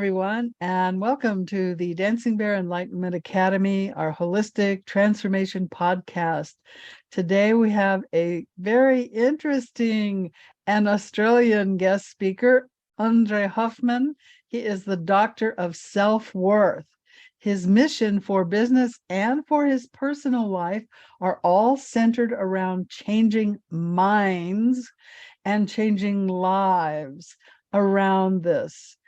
everyone, and welcome to the Dancing Bear Enlightenment Academy, our holistic transformation podcast. Today we have a very interesting and Australian guest speaker, Endre Hoffman. He is the doctor of self-worth. His mission for business and for his personal life are all centered around changing minds and changing lives around this.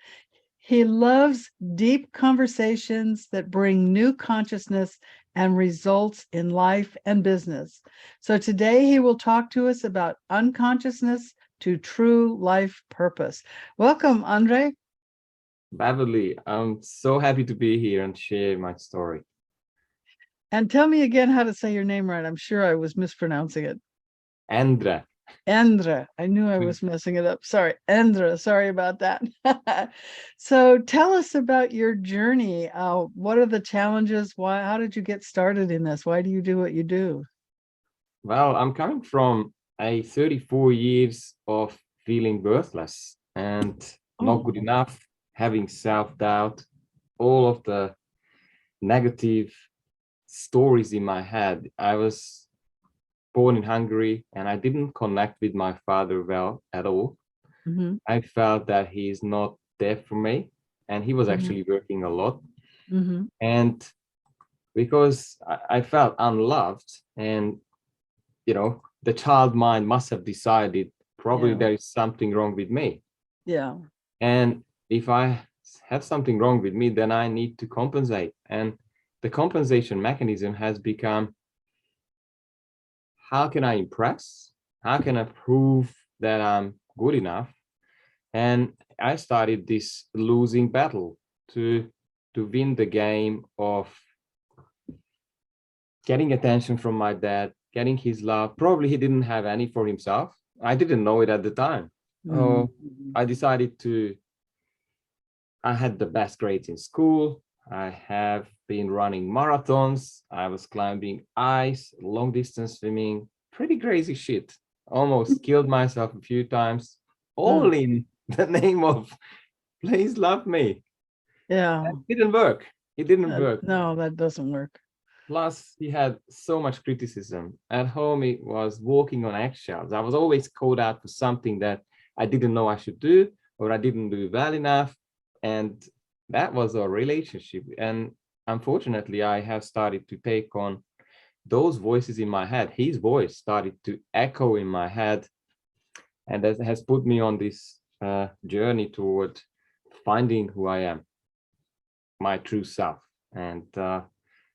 He loves deep conversations that bring new consciousness and results in life and business. So today he will talk to us about unconsciousness to true life purpose. Welcome, Endre. Beverly, I'm so happy to be here and share my story. And tell me again how to say your name right. I'm sure I was mispronouncing it. Endre. Endre. I knew I was messing it up. Sorry, Endre. Sorry about that. So tell us about your journey. What are the challenges? How did you get started in this? Why do you do what you do? Well, I'm coming from a 34 years of feeling worthless and not good enough, having self-doubt, all of the negative stories in my head. I was born in Hungary and I didn't connect with my father well at all. Mm-hmm. I felt that he's not there for me and he was actually working a lot. Mm-hmm. And because I felt unloved and, the child mind must have decided probably there is something wrong with me. Yeah. And if I have something wrong with me, then I need to compensate. And the compensation mechanism has become, how can I impress? How can I prove that I'm good enough? And I started this losing battle to win the game of getting attention from my dad, getting his love. Probably he didn't have any for himself. I didn't know it at the time. Oh, I decided I had the best grades in school. I have been running marathons. I was climbing ice, long distance swimming, pretty crazy shit. Almost killed myself a few times, all in the name of please love me. Yeah. It didn't work. It didn't work. No, that doesn't work. Plus, he had so much criticism. At home, he was walking on eggshells. I was always called out for something that I didn't know I should do, or I didn't do well enough. And that was a relationship. And unfortunately, I have started to take on those voices in my head. His voice started to echo in my head. And that has put me on this journey toward finding who I am, my true self. And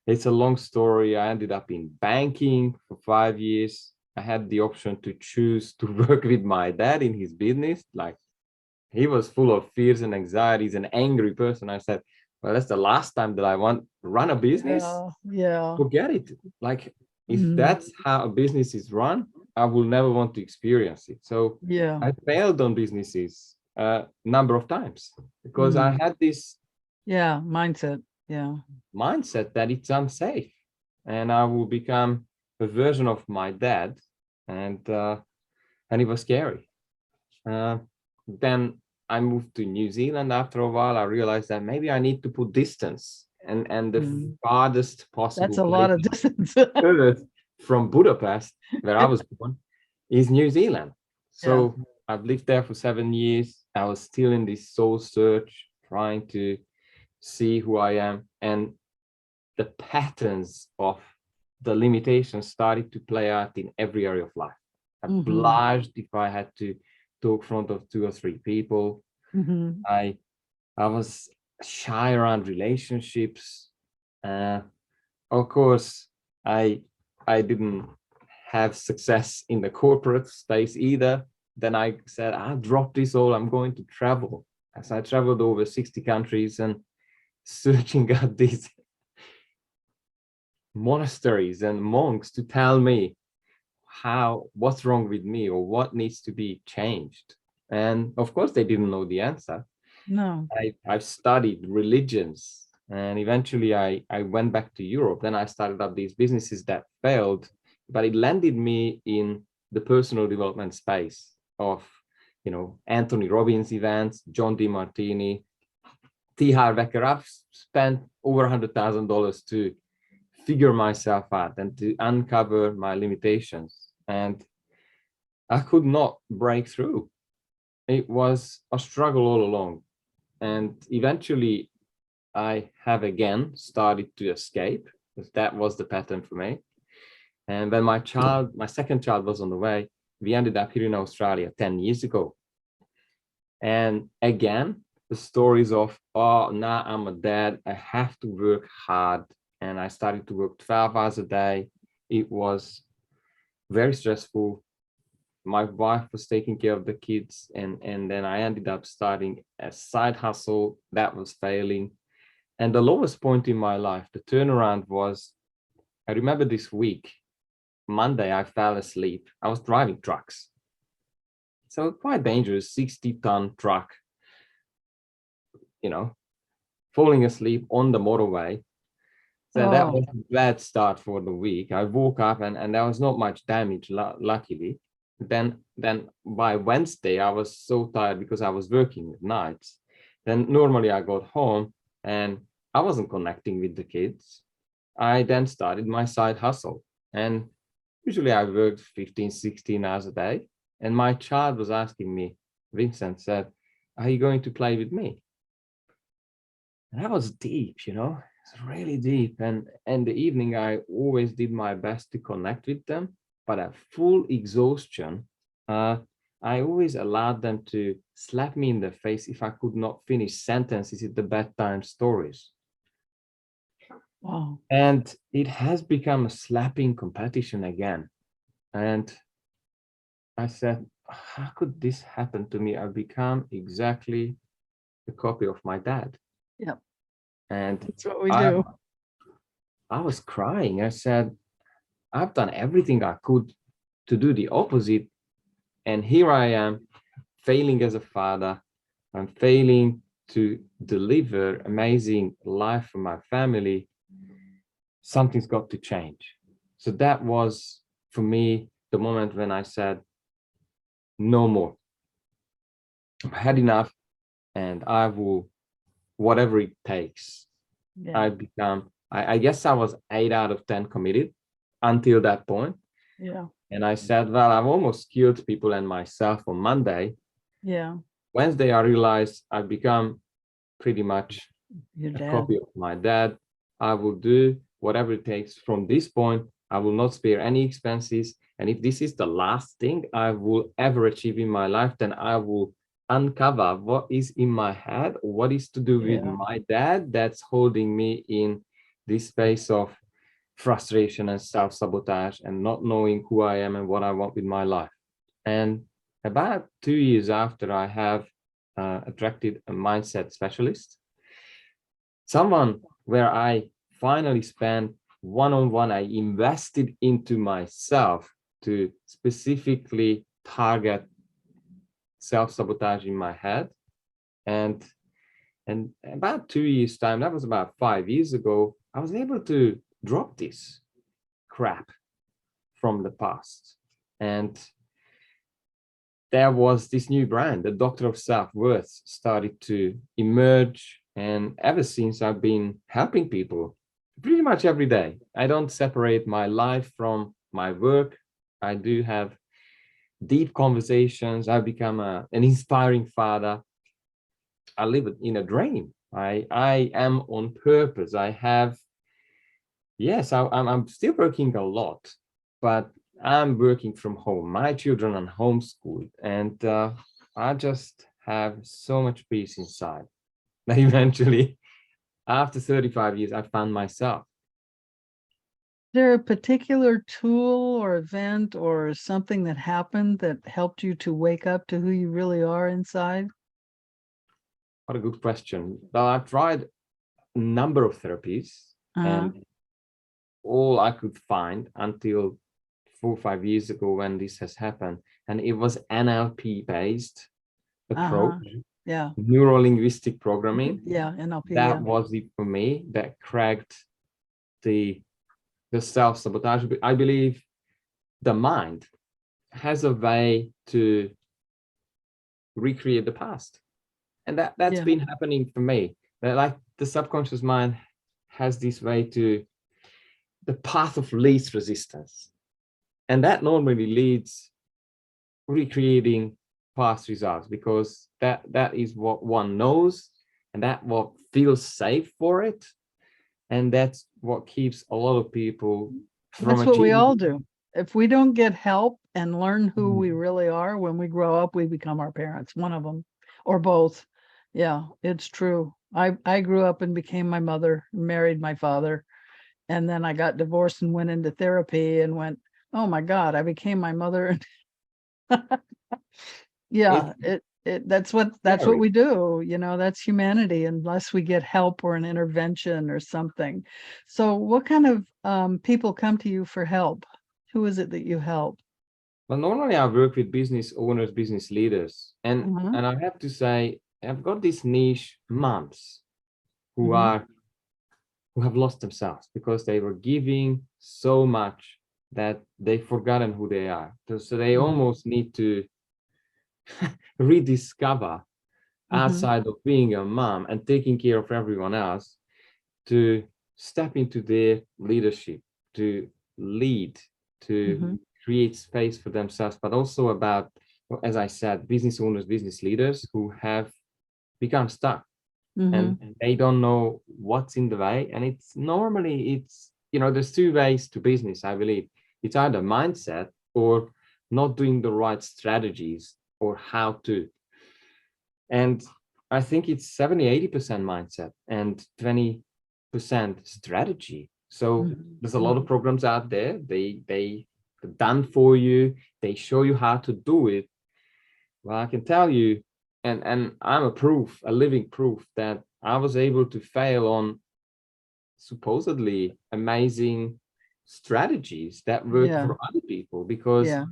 it's a long story. I ended up in banking for 5 years. I had the option to choose to work with my dad in his business. Like, he was full of fears and anxieties, an angry person. I said, well, that's the last time that I want to run a business. Yeah. Forget it. Like, if that's how a business is run, I will never want to experience it. So I failed on businesses a number of times because I had this mindset that it's unsafe and I will become a version of my dad, and it was scary. Then I moved to New Zealand. After a while, I realized that maybe I need to put distance, and the farthest possible that's a lot of distance from Budapest, where I was born, is New Zealand. So I've lived there for 7 years. I was still in this soul search, trying to see who I am, and the patterns of the limitations started to play out in every area of life. I blushed if I had to talk in front of 2 or 3 people. I was shy around relationships. Of course, I didn't have success in the corporate space either. Then I said, I'll drop this all. I'm going to travel. So I traveled over 60 countries and searching out these monasteries and monks to tell me what's wrong with me or what needs to be changed. And of course, they didn't know the answer. No. I've studied religions, and eventually I went back to Europe. Then I started up these businesses that failed, but it landed me in the personal development space of, Anthony Robbins events, John DeMartini, T-Harvecker. I've spent over $100,000 to figure myself out and to uncover my limitations. And I could not break through. It was a struggle all along. And eventually I have again started to escape, because that was the pattern for me. And when my second child was on the way, we ended up here in Australia 10 years ago. And again, the stories of, oh, now I'm a dad, I have to work hard. And I started to work 12 hours a day. It was very stressful. My wife was taking care of the kids. And then I ended up starting a side hustle that was failing. And the lowest point in my life, the turnaround was, I remember this week, Monday, I fell asleep. I was driving trucks. So quite dangerous, 60-ton truck, falling asleep on the motorway. So that was a bad start for the week. I woke up and there was not much damage, luckily. Then by Wednesday, I was so tired because I was working at nights. Then normally I got home and I wasn't connecting with the kids. I then started my side hustle. And usually I worked 15, 16 hours a day. And my child was asking me, Vincent said, are you going to play with me? And that was deep, it's really deep. And in the evening, I always did my best to connect with them, but at full exhaustion, I always allowed them to slap me in the face if I could not finish sentences in the bedtime stories. Wow. And it has become a slapping competition again. And I said, how could this happen to me? I've become exactly a copy of my dad. Yep. And that's what we do. I was crying. I said, I've done everything I could to do the opposite. And here I am failing as a father. I'm failing to deliver amazing life for my family. Something's got to change. So that was, for me, the moment when I said, no more. I've had enough, and I will, whatever it takes. Yeah. I guess I was 8 out of 10 committed until that point. Yeah. And I said, well, I've almost killed people and myself on Monday. Yeah. Wednesday, I realized I've become pretty much Your a dad. copy of my dad. I will do whatever it takes from this point. I will not spare any expenses. And if this is the last thing I will ever achieve in my life, then I will uncover what is in my head, what is to do with my dad that's holding me in this space of frustration and self-sabotage and not knowing who I am and what I want with my life. And about 2 years after, I have attracted a mindset specialist, someone where I finally spent one-on-one, I invested into myself to specifically target self-sabotage in my head. And about 2 years time, that was about 5 years ago, I was able to drop this crap from the past. And there was this new brand, the Doctor of Self-Worth, started to emerge. And ever since, I've been helping people pretty much every day. I don't separate my life from my work. I do have deep conversations. I've become an inspiring father. I live in a dream. I am on purpose. I'm still working a lot, but I'm working from home. My children are homeschooled, and I just have so much peace inside that eventually, after 35 years, I found myself. Is there a particular tool or event or something that happened that helped you to wake up to who you really are inside? What a good question. Well, I've tried a number of therapies, and all I could find until 4 or 5 years ago when this has happened, and it was NLP based approach, neuro-linguistic programming. NLP. That was it for me that cracked the self-sabotage. I believe the mind has a way to recreate the past, and that's been happening for me. that like the subconscious mind has this way to the path of least resistance. And that normally leads recreating past results, because that is what one knows, and that what feels safe for it. And that's what keeps a lot of people from That's what we achieving. all do. If we don't get help and learn who we really are, when we grow up, we become our parents, one of them or both. Yeah, it's true. I grew up and became my mother, married my father, and then I got divorced and went into therapy and went, oh my God, I became my mother. Yeah, It's that's what scary. we do, that's humanity, unless we get help or an intervention or something. So what kind of people come to you for help? Who is it that you help? But normally I work with business owners, business leaders, and Mm-hmm, I have to say I've got this niche moms who mm-hmm, are who have lost themselves because they were giving so much that they've forgotten who they are. So they mm-hmm, almost need to rediscover, mm-hmm, outside of being a mom and taking care of everyone else, to step into their leadership, to lead, to mm-hmm, create space for themselves, but also about, as I said, business owners, business leaders who have become stuck mm-hmm. and they don't know what's in the way. And it's normally, there's two ways to business, I believe. It's either mindset or not doing the right strategies or how to. And I think it's 70-80% mindset and 20% strategy. So there's a lot Mm-hmm. of programs out there. They're done for you. They show you how to do it. Well, I can tell you, and I'm a living proof that I was able to fail on supposedly amazing strategies that work Yeah, for other people, because yeah,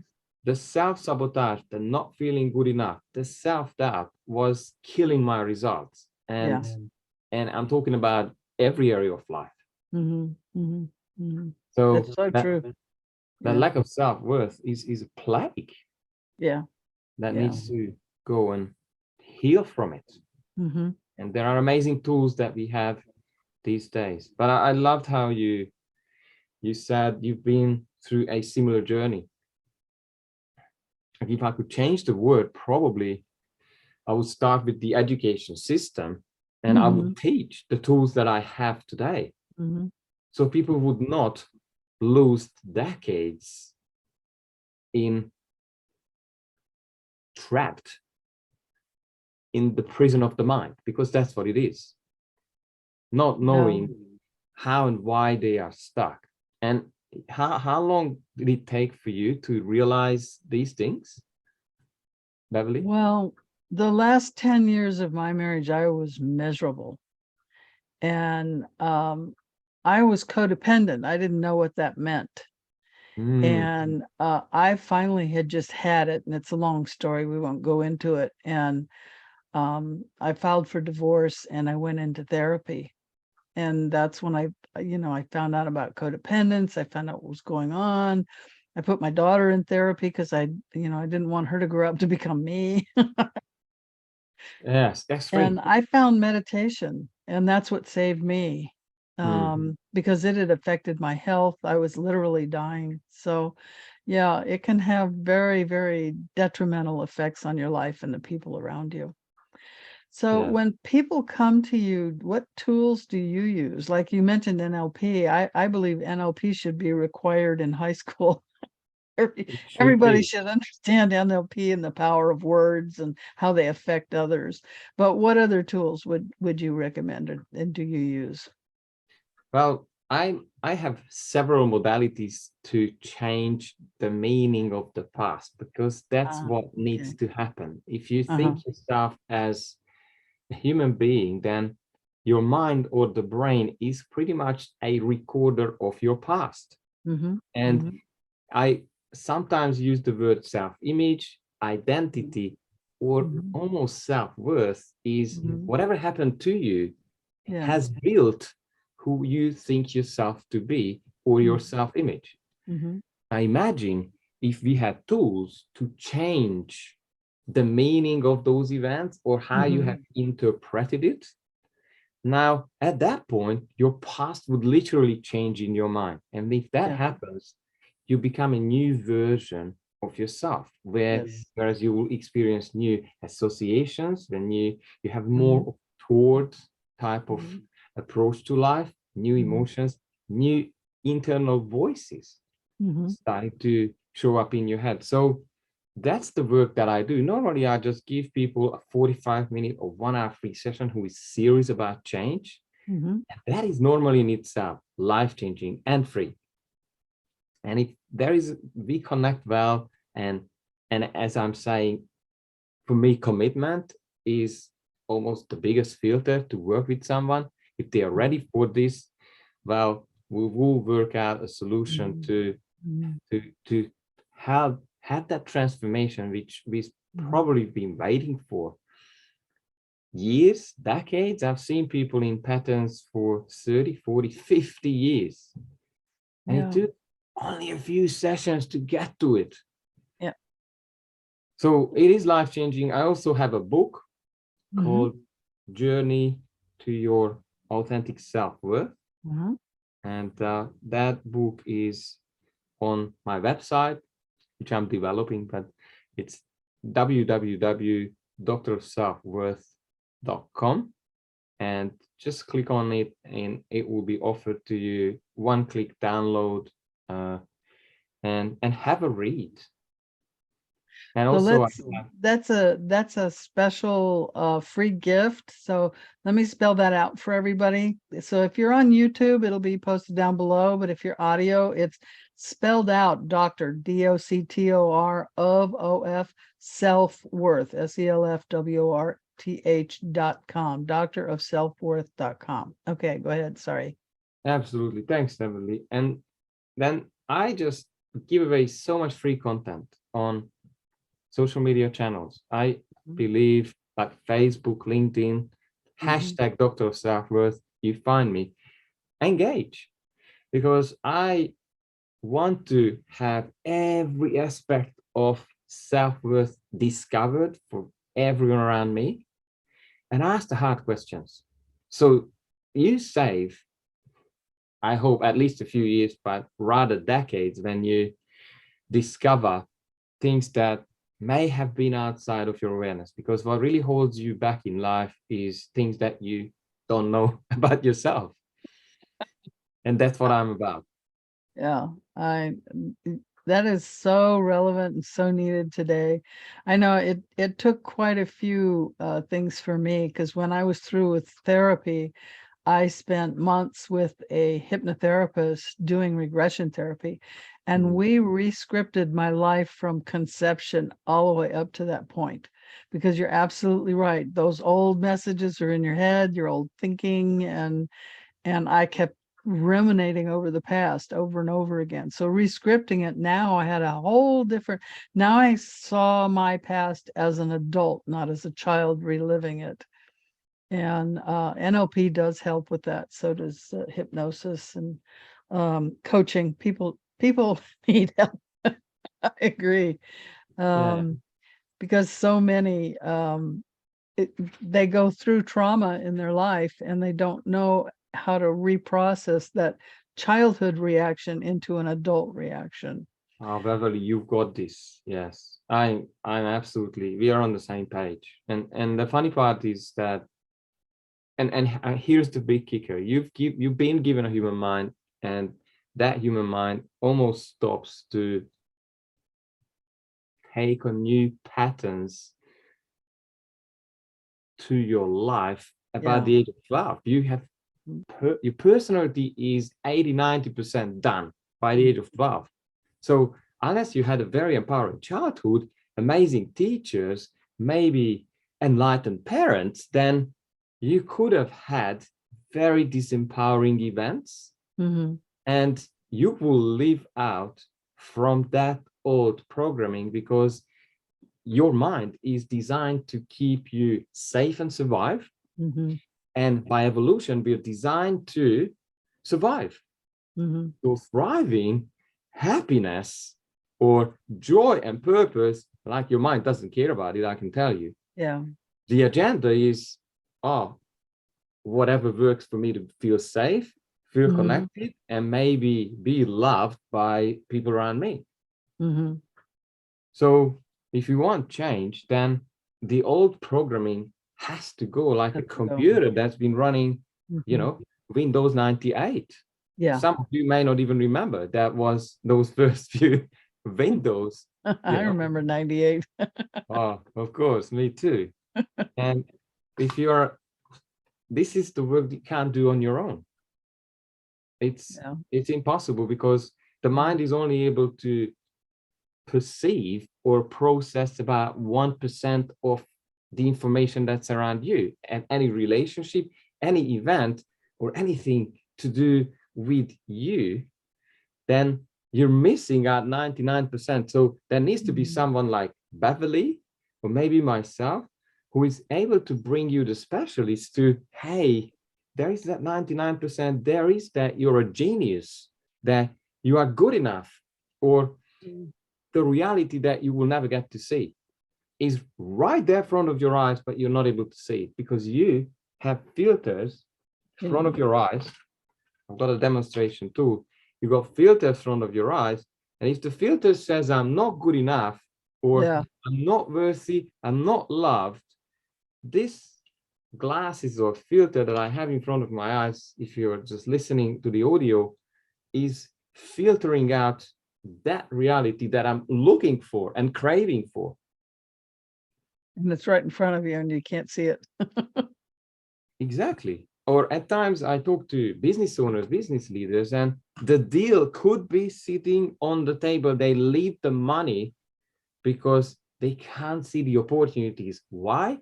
the self-sabotage, the not feeling good enough, the self-doubt was killing my results. yeah. And I'm talking about every area of life. Mm-hmm, mm-hmm, mm-hmm. So That's so that true. that Yeah, lack of self-worth is a plague yeah, that yeah. needs to go and heal from it. Mm-hmm. And there are amazing tools that we have these days. But I loved how you said you've been through a similar journey. If I could change the word, probably I would start with the education system and I Mm-hmm. would teach the tools that I have today. Mm-hmm. So people would not lose decades in trapped in the prison of the mind, because that's what it is. Not Yeah. knowing how and why they are stuck. And how long did it take for you to realize these things, Beverly? Well, the last 10 years of my marriage, I was miserable. And I was codependent. I didn't know what that meant. Mm, And I finally had just had it, and it's a long story. We won't go into it. And I filed for divorce and I went into therapy. And that's when I found out about codependence. I found out what was going on. I put my daughter in therapy because I didn't want her to grow up to become me. yes, that's free. And I found meditation, and that's what saved me, Mm, because it had affected my health. I was literally dying. So, yeah, it can have very, very detrimental effects on your life and the people around you. So, yeah. when people come to you, what tools do you use? Like you mentioned NLP. I believe NLP should be required in high school. It should Everybody be. should understand NLP and the power of words and how they affect others. But what other tools would you recommend, and do you use? Well, I have several modalities to change the meaning of the past, because that's Ah, what needs okay. to happen. If you Uh-huh. think yourself as a human being, then your mind or the brain is pretty much a recorder of your past. Mm-hmm. And Mm-hmm. I sometimes use the word self-image, identity, or Mm-hmm. almost self-worth is Mm-hmm. whatever happened to you Yeah. has built who you think yourself to be, or your self-image. Mm-hmm. I imagine if we had tools to change the meaning of those events or how you Mm-hmm. have interpreted it, Now, at that point, your past would literally change in your mind. And if that Yeah. happens, you become a new version of yourself, Yes. whereas you will experience new associations, when you have more toward type of approach to life, new emotions, new internal voices starting to show up in your head. So that's the work that I do. Normally, I just give people a 45-minute or 1 hour free session who is serious about change. And that is normally in itself life-changing and free. And if there is, we connect well, and as I'm saying, for me, commitment is almost the biggest filter to work with someone. If they are ready for this, well, we will work out a solution to have that transformation, which we've probably been waiting for years, decades. I've seen people in patterns for 30, 40, 50 years. And it took only a few sessions to get to it. Yeah. So it is life-changing. I also have a book called Journey to Your Authentic Self-Worth. And that book is on my website, which I'm developing, but it's www.drselfworth.com, and just click on it and it will be offered to you, one-click download, and have a read. And So also that's a special free gift. So let me spell that out for everybody. So if you're on YouTube, it'll be posted down below, but if you're audio, it's spelled out Dr. DOCTOR of OF Self-Worth, SELFWORTH.com, doctorofselfworth.com. Okay, go ahead. Sorry. Absolutely. Thanks, Beverly. And then I just give away so much free content on social media channels. I believe like Facebook, LinkedIn, hashtag Dr. of Self-Worth, you find me. Engage, because I want to have every aspect of self-worth discovered for everyone around me, and ask the hard questions. So you save, I hope, at least a few years, but rather decades, when you discover things that may have been outside of your awareness. Because what really holds you back in life is things that you don't know about yourself. And that's what I'm about. Yeah, that is so relevant and so needed today. I know it took quite a few things for me, because when I was through with therapy, I spent months with a hypnotherapist doing regression therapy, and we re-scripted my life from conception all the way up to that point. Because you're absolutely right. Those old messages are in your head, your old thinking, and I kept ruminating over the past over and over again. So re-scripting it, now I had a whole different, now I saw my past as an adult, not as a child reliving it. And NLP does help with that. So does hypnosis and coaching. People need help. I agree. Because so many they go through trauma in their life and they don't know how to reprocess that childhood reaction into an adult reaction. Oh, Beverly, you've got this. Yes, I'm absolutely. We are on the same page. And the funny part is that, and here's the big kicker: you've been given a human mind, and that human mind almost stops to take on new patterns to your life about the age of 12. You have your personality is 80-90% done by the age of 12. So unless you had a very empowering childhood, amazing teachers, maybe enlightened parents, then you could have had very disempowering events, and you will live out from that old programming, because your mind is designed to keep you safe and survive. And by evolution, we're designed to survive. So thriving, happiness, or joy and purpose, like your mind doesn't care about it, I can tell you. Yeah. The agenda is, oh, whatever works for me to feel safe, feel connected, and maybe be loved by people around me. So if you want change, then the old programming has to go, like a computer that's been running, Windows 98. Yeah. Some of you may not even remember that was those first few Windows. I remember 98. Oh, of course, me too. And if this is the work you can't do on your own. It's impossible, because the mind is only able to perceive or process about 1% of the information that's around you, and any relationship, any event, or anything to do with you, then you're missing out 99%. So there needs to be someone like Beverly, or maybe myself, who is able to bring you the specialist to, hey, there is that 99%, there is that you're a genius, that you are good enough, or the reality that you will never get to see is right there in front of your eyes, but you're not able to see it because you have filters in front of your eyes. I've got a demonstration too. You got filters in front of your eyes, and if the filter says I'm not good enough, or I'm not worthy, I'm not loved, this glasses or filter that I have in front of my eyes, if you're just listening to the audio, is filtering out that reality that I'm looking for and craving for. And it's right in front of you and you can't see it. Exactly. Or at times I talk to business owners, business leaders, and the deal could be sitting on the table. They leave the money because they can't see the opportunities. Why?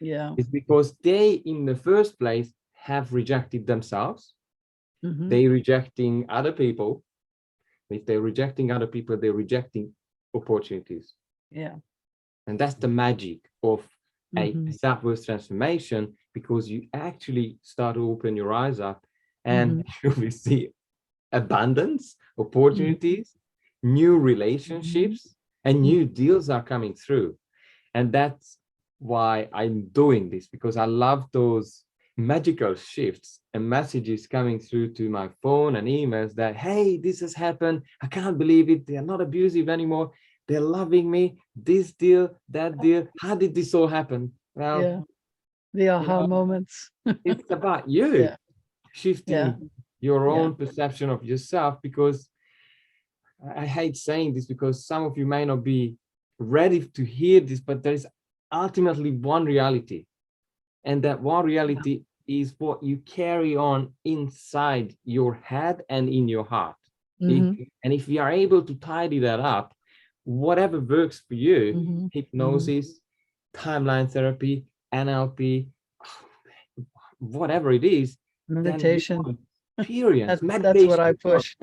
Yeah. It's because they, in the first place, have rejected themselves. They're rejecting other people. If they're rejecting other people, they're rejecting opportunities. Yeah. And that's the magic of a self-worth transformation, because you actually start to open your eyes up and you will see abundance, opportunities, new relationships, and new deals are coming through. And that's why I'm doing this, because I love those magical shifts and messages coming through to my phone and emails that, hey, this has happened. I can't believe it. They're not abusive anymore. They're loving me. This deal, that deal. How did this all happen? Well, the aha moments. It's about you shifting your own perception of yourself, because I hate saying this because some of you may not be ready to hear this, but there is ultimately one reality. And that one reality is what you carry on inside your head and in your heart. And if we are able to tidy that up, whatever works for you, hypnosis, timeline therapy, NLP, whatever it is, meditation. Experience that's what I push.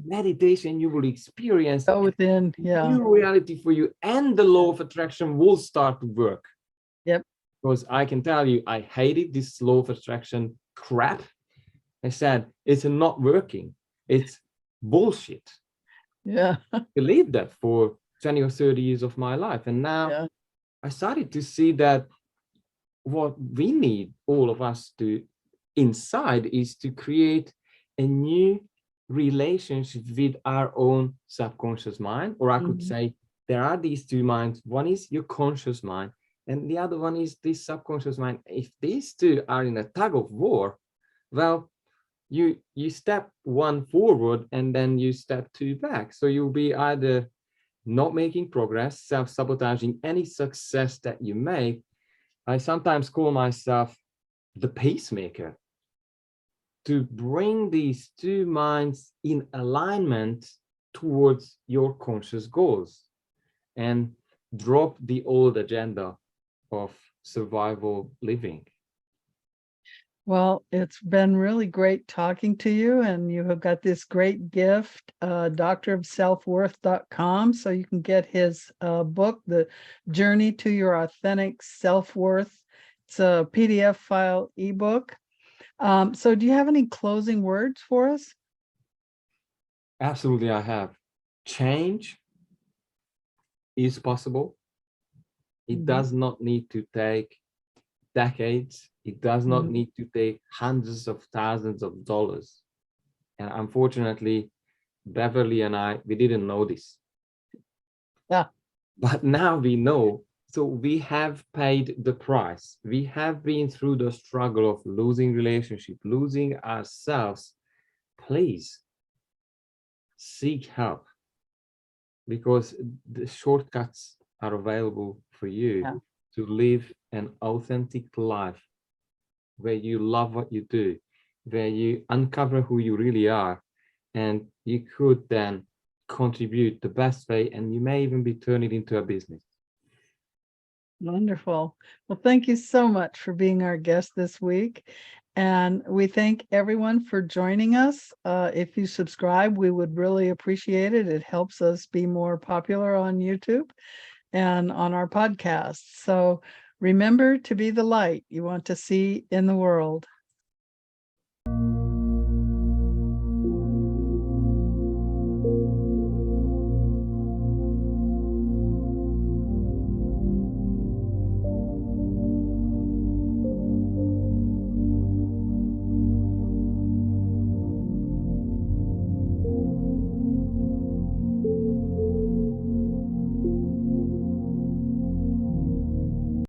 Meditation, you will experience within new reality for you, and the law of attraction will start to work. Because I can tell you, I hated this law of attraction crap. I said, it's not working. It's bullshit. I believed that for 20 or 30 years of my life. And now I started to see that what we need, all of us, to inside, is to create a new relationship with our own subconscious mind. Or I could say there are these two minds. One is your conscious mind, and the other one is this subconscious mind. If these two are in a tug of war, well, you step one forward and then you step two back. So you'll be either not making progress, self-sabotaging any success that you make. I sometimes call myself the pacemaker, to bring these two minds in alignment towards your conscious goals and drop the old agenda of survival living. Well, it's been really great talking to you, and you have got this great gift, doctorofselfworth.com, so you can get his book, The Journey to Your Authentic Self-Worth. It's a PDF file ebook. So do you have any closing words for us? Absolutely, I have. Change is possible. It does not need to take decades It does not Mhm. need to take hundreds of thousands of dollars. And unfortunately, Beverly and I, we didn't know this. Yeah. But now we know. So we have paid the price. We have been through the struggle of losing relationship, losing ourselves. Please seek help, because the shortcuts are available for you Yeah. to live an authentic life where you love what you do, where you uncover who you really are, and you could then contribute the best way, and you may even be turning it into a business. Wonderful. Well, thank you so much for being our guest this week. And we thank everyone for joining us. If you subscribe, we would really appreciate it. It helps us be more popular on YouTube and on our podcast. So remember to be the light you want to see in the world.